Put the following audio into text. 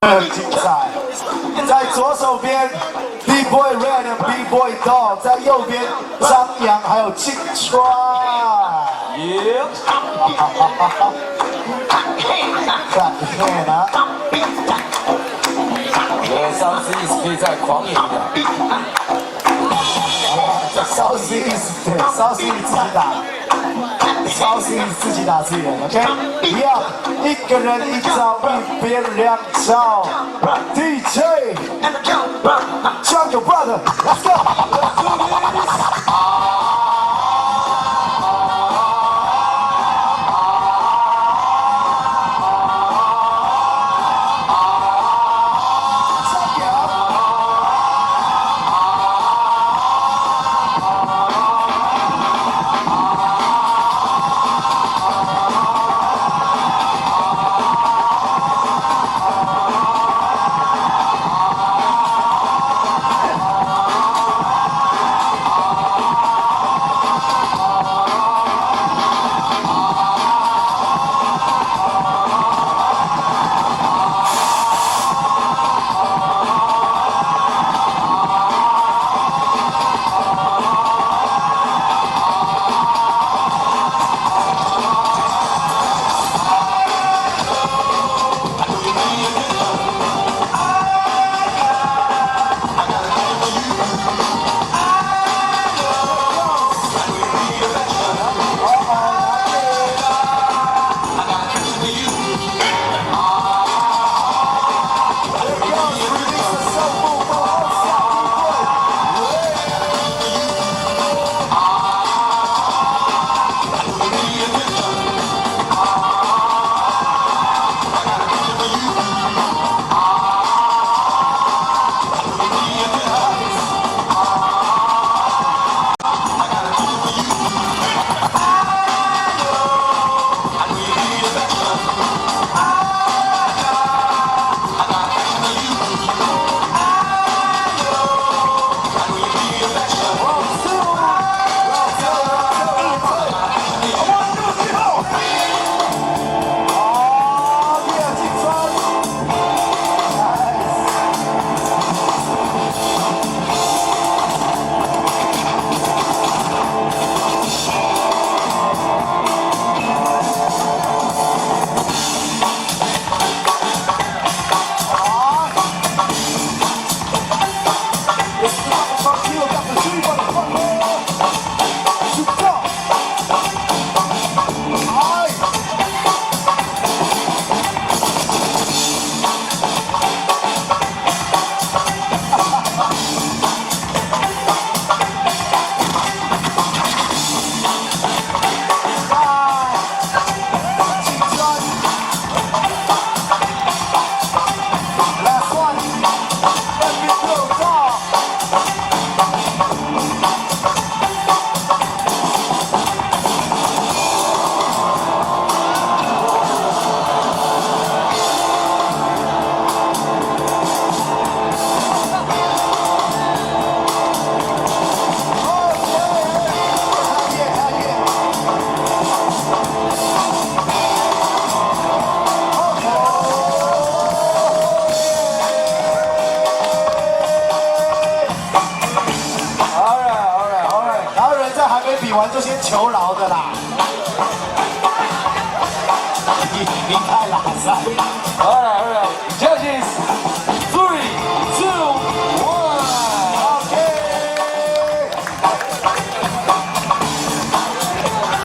很精彩。在左手边 B Boy Red 和 B Boy Dog， 在右边张扬还有金川。耶！看啊！我觉得上次意思可以再狂野一点。稍息意思，对，稍息自己打。 稍息自己打自己人 ，OK？ 一样，一个人一招，一边两招。DJ Jungle Brother，Let's go！ 比完就先求饶的啦，你太拉塞。好了好了。